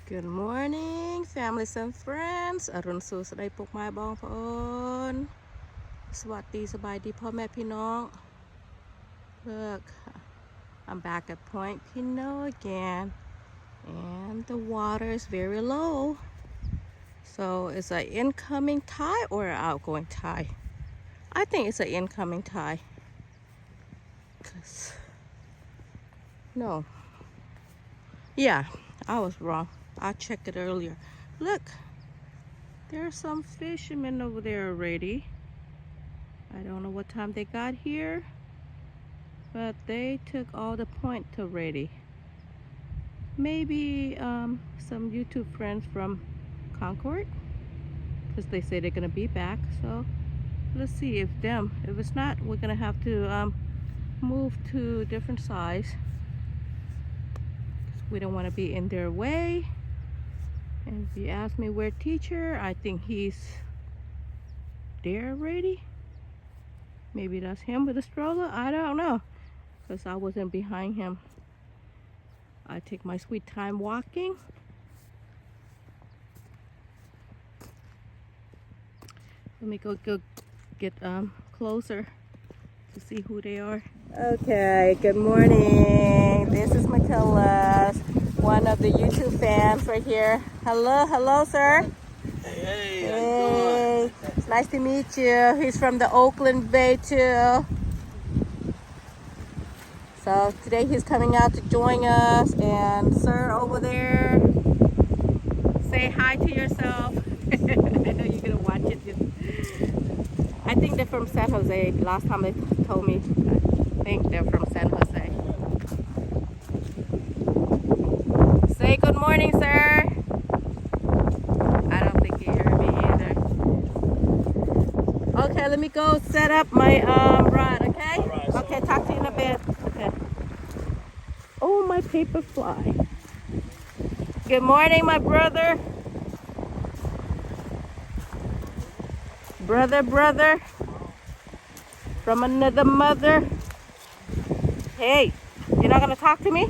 Good morning families and friends อรุณสวัสดิ์ពុកម៉ែបងប្អូនสวัสดีสบายดีพ่อแม่พี่น้อง Look, I'm back at Point Pinole again and the water is very low, so it's an incoming tide or an outgoing tide. I think it's an incoming tide. No, yeah, I was wrong. I checked it earlier. Look, there's some fishermen over there already. I don't know what time they got here, but they took all the point already. Maybe some YouTube friends from Concord, because they say they're gonna be back. So let's see if them. If it's not, we're gonna have to move to a different size. We don't want to be in their way. And if you ask me where teacher, I think he's there already. Maybe that's him with a stroller. I don't know, because I wasn't behind him. I take my sweet time walking. Let me go get closer to see who they are. Okay, good morning. This is Matilda, one of the YouTube fans right here. Hello, sir. Hey, it's nice to meet you. He's from the Oakland Bay too. So today he's coming out to join us. And sir over there, say hi to yourself. I know you're gonna watch it. I think they're from San Jose. Last time they told me, I think they're from San Jose. Say good morning, sir. I don't think you hear me either. Okay, let me go set up my rod, okay? Right, okay, talk to you in a bit. Okay. Oh, my paper fly. Good morning, my brother. Brother. From another mother. Hey, you're not gonna talk to me?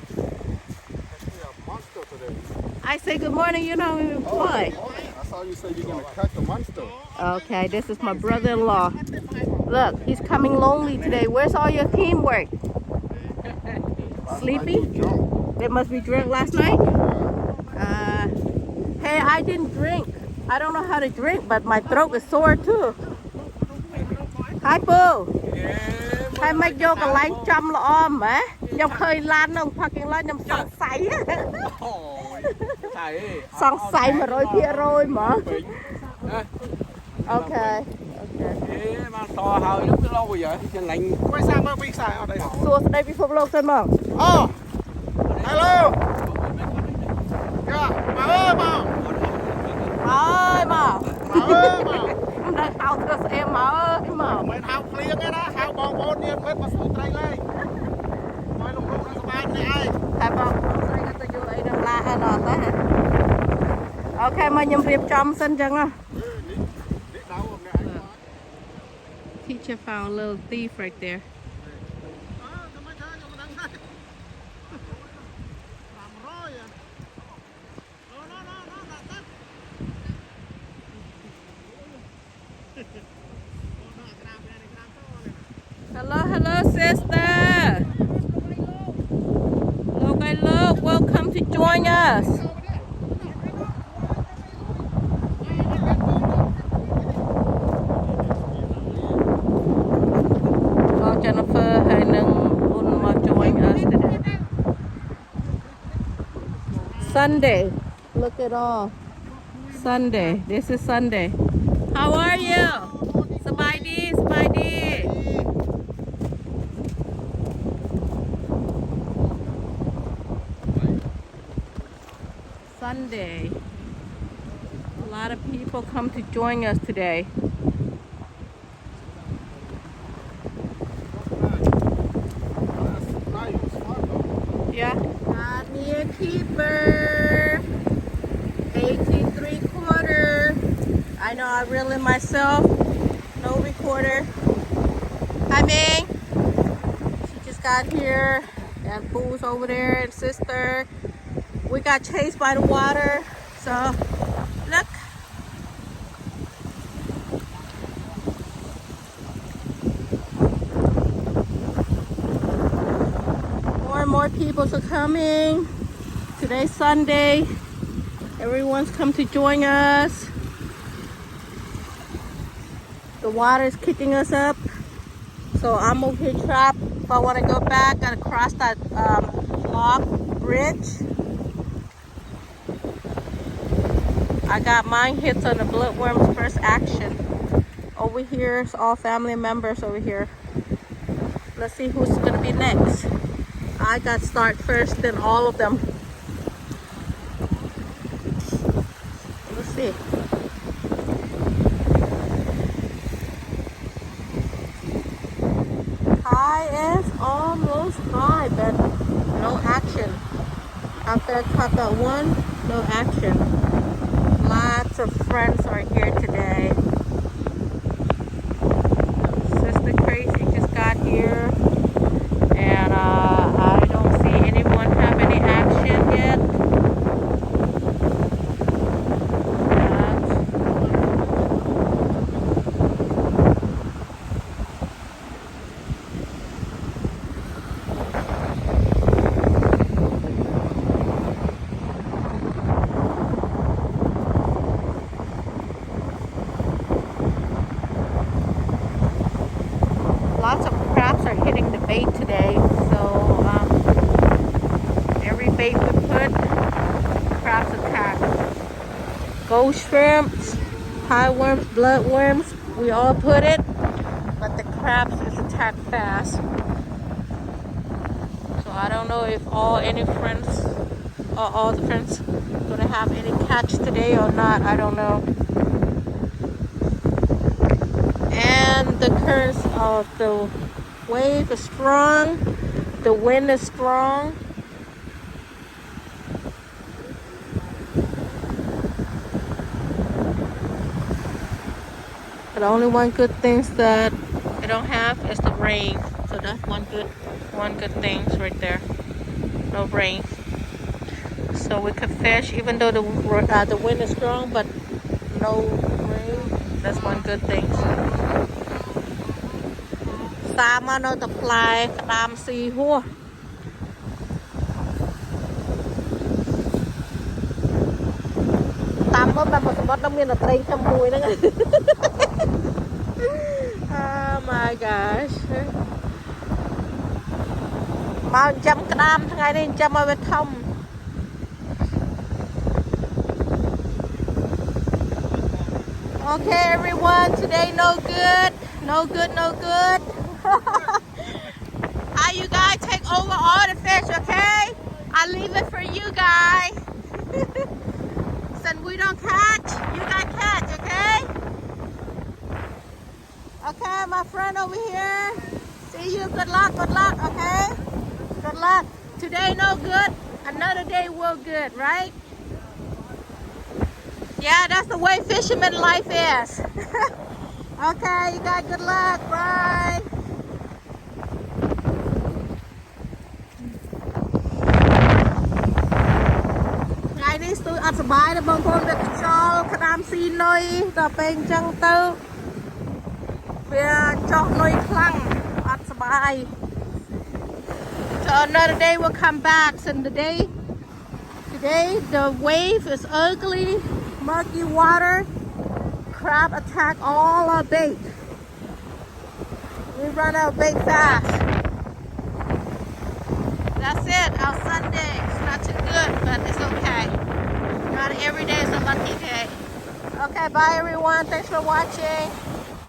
I say good morning, you don't even play. I saw you say you're gonna catch a monster. Okay, this is my brother-in-law. Look, he's coming lonely today. Where's all your teamwork? Sleepy? They must be drunk last night? Hey, I didn't drink. I don't know how to drink, but my throat is sore too. Hi, Pooh. Hi, make yo cái lái chăm lo mà. Nhom khơi lan nông fucking lan nhom song say. Song say mà rồi mà. Okay. Mà to hơi lúc lâu rồi vậy? Trên lạnh. Quay sang bao xài ở đây. Xua đây bị phục lộc thân mà. Oh. Hello. Yeah, mà ơi mà. Đang thao thức em mà ơi mà. Mình học liền cái đó, học bong bóng điên mới mà sụt tay lên. Nói lùng lùng nó bay này ai. Tại bong tay cái tôi vô ấy đang la hay nọ tới hả? Ok mà nhầm riệp trong sân chân á. Teacher found a little thief right there. Hello, sister. Look, welcome to join us. Oh, Jennifer hay nâng join us today. Sunday. Look at all. Sunday. This is Sunday. How are you? Sabay di. Sunday. A lot of people come to join us today. Yeah. Got me a keeper. 18¾ I know I reel in myself. No recorder. Hi, Ming. She just got here. And Boo's over there and sister. We got chased by the water. So look. More and more people are coming. Today's Sunday. Everyone's come to join us. The water is kicking us up. So I'm over here trapped. If I want to go back, gotta cross that log bridge. I got mine hits on the bloodworm's first action. Over here is all family members over here. Let's see who's gonna be next. I got start first, then all of them. Let's see. High is almost high, but no action. After I caught that one, no action. Lots of friends are here today. Sister Crazy just got here, and I don't see anyone have any action yet. Lots of crabs are hitting the bait today, so every bait we put, crabs attack. Ghost shrimps, pie worms, bloodworms, we all put it, but the crabs just attack fast. So I don't know if any friends or all the friends gonna have any catch today or not. I don't know. And the currents of the wave is strong, the wind is strong. But the only one good thing that they don't have is the rain. So that's one good thing right there. No rain. So we could fish even though the wind is strong, but no rain. That's one good thing. តាមមកនៅតែផ្លែក្តាមស៊ីហួសតាមមកបែបសមុទ្រនឹងមានតែត្រីខ្ញុំមួយហ្នឹង Oh my gosh មកចាំក្តាមថ្ងៃនេះចាំឲ្យវាធំ Okay everyone, today no good. How you guys take over all the fish, okay? I leave it for you guys. Since we don't catch, you guys catch, okay? Okay, my friend over here. See you. Good luck, okay? Good luck. Today no good, another day will good, right? Yeah, that's the way fisherman life is. Okay, you guys, good luck. Bye. Ngàyនេះស្ទួយអត់សុបាយទេបងប្អូនវាខ្យល់ក្តាមស៊ីនុយដល់ពេលអញ្ចឹងទៅវាចោះនុយខ្លាំងអត់សុបាយ So another day will come back. And today the wave is ugly, murky water. Crab attack all our bait. We run out of bait fast. That's it, our Sunday. It's not too good, but it's okay. Not every day is a lucky day. Okay, bye everyone. Thanks for watching.